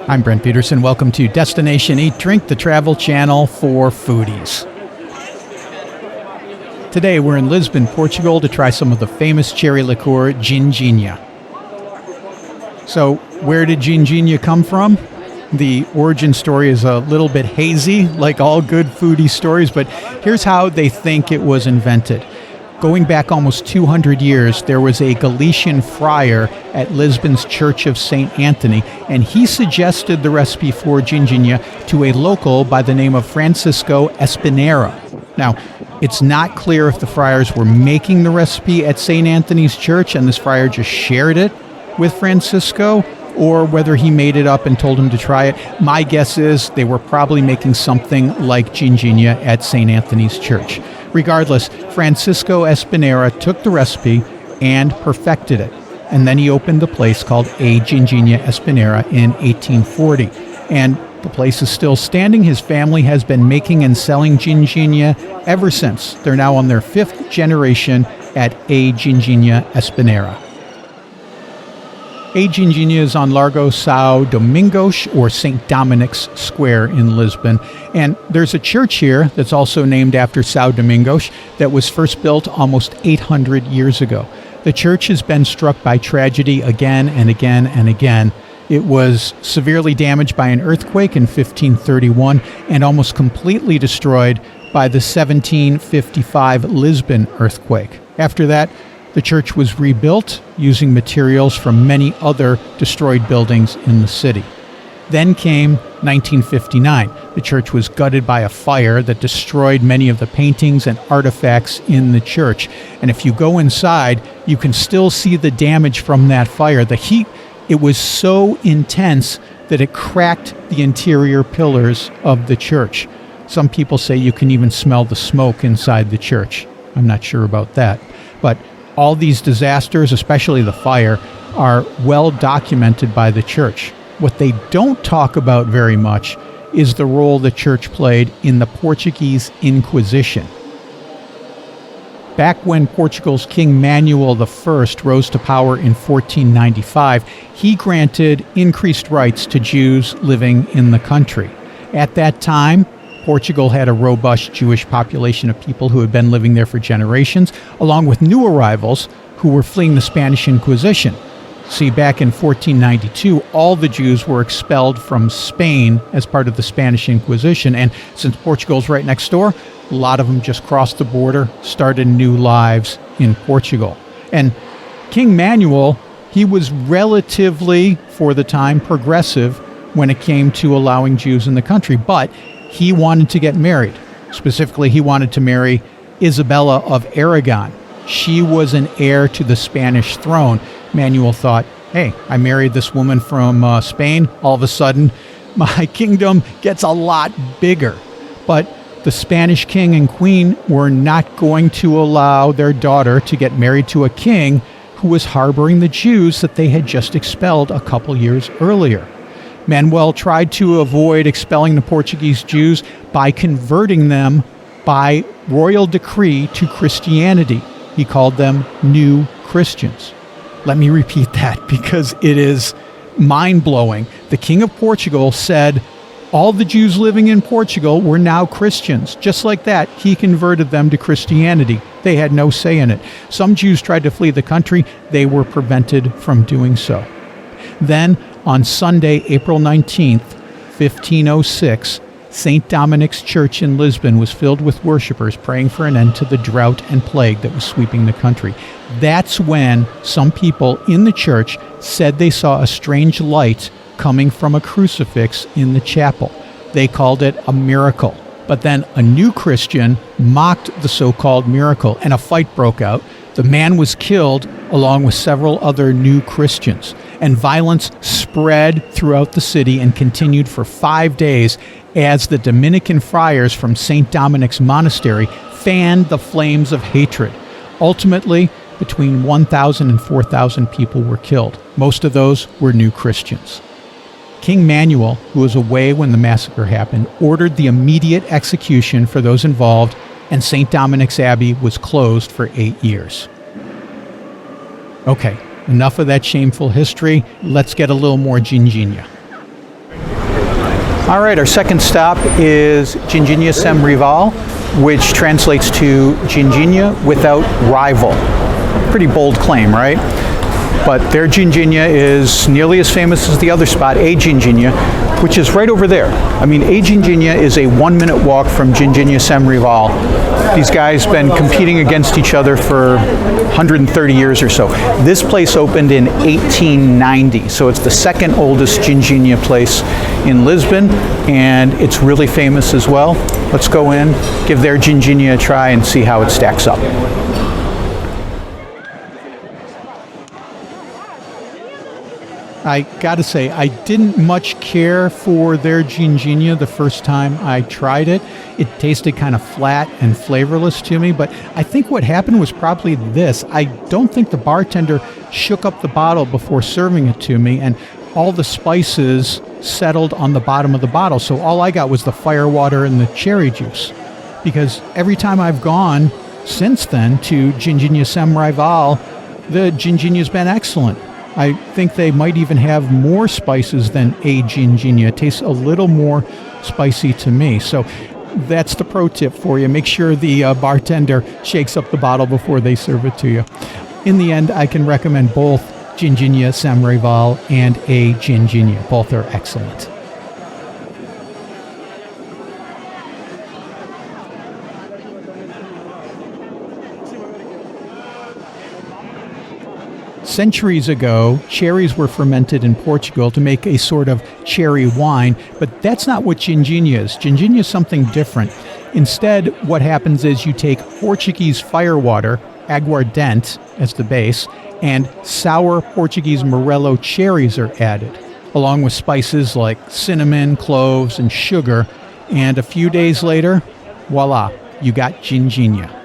I'm Brent Peterson. Welcome to Destination Eat Drink, the travel channel for foodies. Today we're in Lisbon, Portugal to try some of the famous cherry liqueur, Ginjinha. So where did Ginjinha come from? The origin story is a little bit hazy, like all good foodie stories, but here's how they think it was invented. Going back almost 200 years, there was a Galician friar at Lisbon's Church of St. Anthony, and he suggested the recipe for Ginjinha to a local by the name of Francisco Espinera. Now, it's not clear if the friars were making the recipe at St. Anthony's Church and this friar just shared it with Francisco, or whether he made it up and told him to try it. My guess is they were probably making something like Ginjinha at St. Anthony's Church. Regardless, Francisco Espinera took the recipe and perfected it. And then he opened the place called A Ginjinha Espinera in 1840. And the place is still standing. His family has been making and selling Ginjinha ever since. They're now on their 5th generation at A Ginjinha Espinera. A Ginjinha is on Largo Sao Domingos, or St. Dominic's Square in Lisbon. And there's a church here that's also named after Sao Domingos that was first built almost 800 years ago. The church has been struck by tragedy again and again and again. It was severely damaged by an earthquake in 1531 and almost completely destroyed by the 1755 Lisbon earthquake. After that, the church was rebuilt using materials from many other destroyed buildings in the city. Then came 1959. The church was gutted by a fire that destroyed many of the paintings and artifacts in the church. And if you go inside, you can still see the damage from that fire. The heat, it was so intense that it cracked the interior pillars of the church. Some people say you can even smell the smoke inside the church. I'm not sure about that. But all these disasters, especially the fire, are well documented by the church. What they don't talk about very much is the role the church played in the Portuguese Inquisition. Back when Portugal's King Manuel I rose to power in 1495, he granted increased rights to Jews living in the country. At that time, Portugal had a robust Jewish population of people who had been living there for generations, along with new arrivals who were fleeing the Spanish Inquisition. See, back in 1492, all the Jews were expelled from Spain as part of the Spanish Inquisition, and since Portugal's right next door, a lot of them just crossed the border, started new lives in Portugal. And King Manuel, he was relatively, for the time, progressive when it came to allowing Jews in the country, but he wanted to get married. Specifically, he wanted to marry Isabella of Aragon. She was an heir to the Spanish throne. Manuel thought, hey, I married this woman from Spain. All of a sudden, my kingdom gets a lot bigger. But the Spanish king and queen were not going to allow their daughter to get married to a king who was harboring the Jews that they had just expelled a couple years earlier. Manuel tried to avoid expelling the Portuguese Jews by converting them by royal decree to Christianity. He called them new Christians. Let me repeat that because it is mind-blowing. The King of Portugal said all the Jews living in Portugal were now Christians. Just like that, he converted them to Christianity. They had no say in it. Some Jews tried to flee the country. They were prevented from doing so. Then, on Sunday, April 19th, 1506, St. Dominic's Church in Lisbon was filled with worshipers praying for an end to the drought and plague that was sweeping the country. That's when some people in the church said they saw a strange light coming from a crucifix in the chapel. They called it a miracle. But then a new Christian mocked the so-called miracle, and a fight broke out. The man was killed along with several other new Christians, and violence spread throughout the city and continued for 5 days as the Dominican friars from St. Dominic's Monastery fanned the flames of hatred. Ultimately, between 1,000 and 4,000 people were killed. Most of those were new Christians. King Manuel, who was away when the massacre happened, ordered the immediate execution for those involved, and St. Dominic's Abbey was closed for 8 years. Okay, enough of that shameful history. Let's get a little more Ginjinha. All right, our second stop is Ginjinha sem rival, which translates to Ginjinha without rival. Pretty bold claim, right? But their Ginjinha is nearly as famous as the other spot, A Ginjinha, which is right over there. I mean, A Ginjinha is a 1-minute walk from Ginjinha sem rival. These guys been competing against each other for 130 years or so. This place opened in 1890, so it's the second oldest Ginjinha place in Lisbon, and it's really famous as well. Let's go in, give their Ginjinha a try, and see how it stacks up. I gotta say, I didn't much care for their Ginjinha the first time I tried it. It tasted kind of flat and flavorless to me, but I think what happened was probably this. I don't think the bartender shook up the bottle before serving it to me, and all the spices settled on the bottom of the bottle, so all I got was the firewater and the cherry juice. Because every time I've gone since then to Ginjinha sem rival, the Ginjinha's been excellent. I think they might even have more spices than A Ginjinha. It tastes a little more spicy to me. So that's the pro tip for you. Make sure the bartender shakes up the bottle before they serve it to you. In the end, I can recommend both Ginjinha sem rival and A Ginjinha. Both are excellent. Centuries ago, cherries were fermented in Portugal to make a sort of cherry wine, but that's not what Ginjinha is. Ginjinha is something different. Instead, what happens is you take Portuguese firewater, aguardente as the base, and sour Portuguese morello cherries are added, along with spices like cinnamon, cloves, and sugar, and a few days later, voila, you got Ginjinha.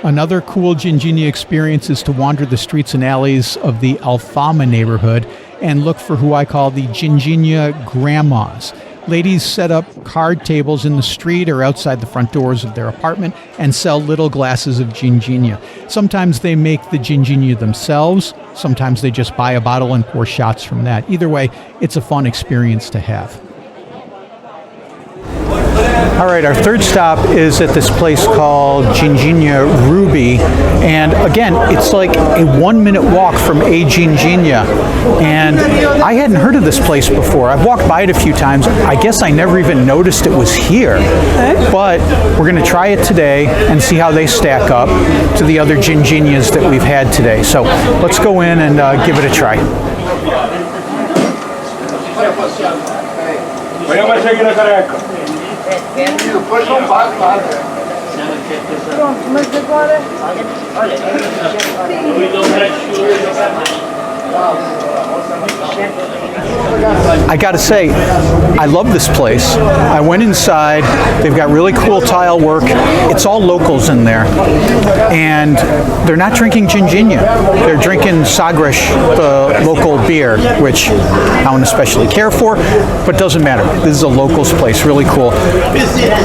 Another cool Ginjinha experience is to wander the streets and alleys of the Alfama neighborhood and look for who I call the Ginjinha grandmas. Ladies set up card tables in the street or outside the front doors of their apartment and sell little glasses of Ginjinha. Sometimes they make the Ginjinha themselves. Sometimes they just buy a bottle and pour shots from that. Either way, it's a fun experience to have. All right, our third stop is at this place called Ginjinha Ruby, and again, it's like a 1-minute walk from A Ginjinha, and I hadn't heard of this place before. I've walked by it a few times. I guess I never even noticed it was here, but we're going to try it today and see how they stack up to the other Ginjinhas that we've had today. So let's go in and give it a try. I gotta say, I love this place. I went inside. They've got really cool tile work. It's all locals in there, and they're not drinking Ginjinha. They're drinking Sagres, the local beer, which I don't especially care for, but doesn't matter. This is a locals place. Really cool.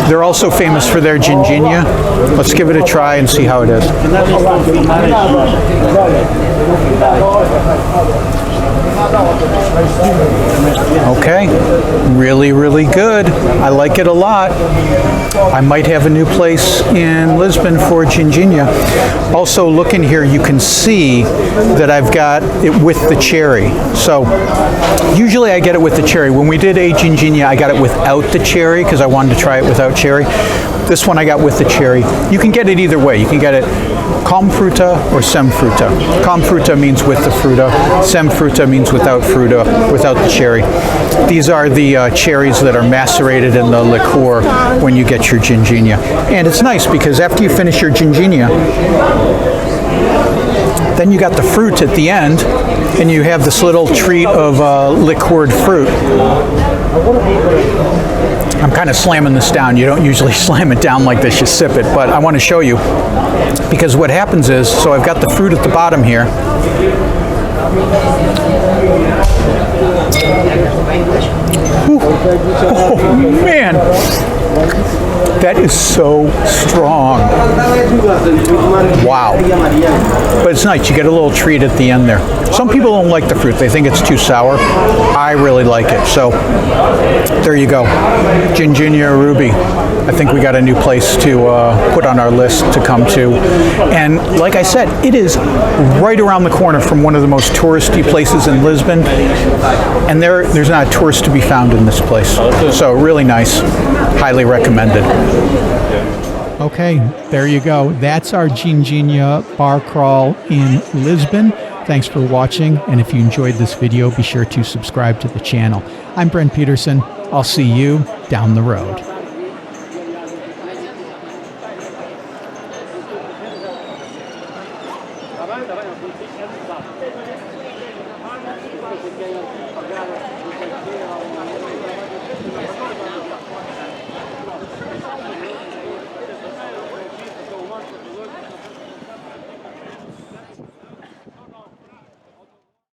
They're also famous for their Ginjinha. Let's give it a try and see how it is. Okay, really, really good. I like it a lot. I might have a new place in Lisbon for Ginjinha. Also, look in here, you can see that I've got it with the cherry. So, usually I get it with the cherry. When we did A Ginjinha, I got it without the cherry because I wanted to try it without cherry. This one I got with the cherry. You can get it either way. You can get it com fruta or sem fruta. Com fruta means with the fruta. Sem fruta means without fruta, without the cherry. These are the cherries that are macerated in the liqueur when you get your Ginjinha. And it's nice because after you finish your Ginjinha, then you got the fruit at the end, and you have this little treat of liqueured fruit. I'm kind of slamming this down. You don't usually slam it down like this, you sip it, but I want to show you, because what happens is, so I've got the fruit at the bottom here. Ooh. Oh, man. That is so strong. Wow. But it's nice. You get a little treat at the end there. Some people don't like the fruit. They think it's too sour. I really like it. So there you go. Ginjinha Ruby. I think we got a new place to put on our list to come to. And like I said, it is right around the corner from one of the most touristy places in Lisbon. And there's not a tourist to be found in this place. So really nice. Highly recommended. Okay, there you go. That's our Ginjinha bar crawl in Lisbon. Thanks for watching, and if you enjoyed this video, be sure to subscribe to the channel. I'm Brent Peterson. I'll see you down the road.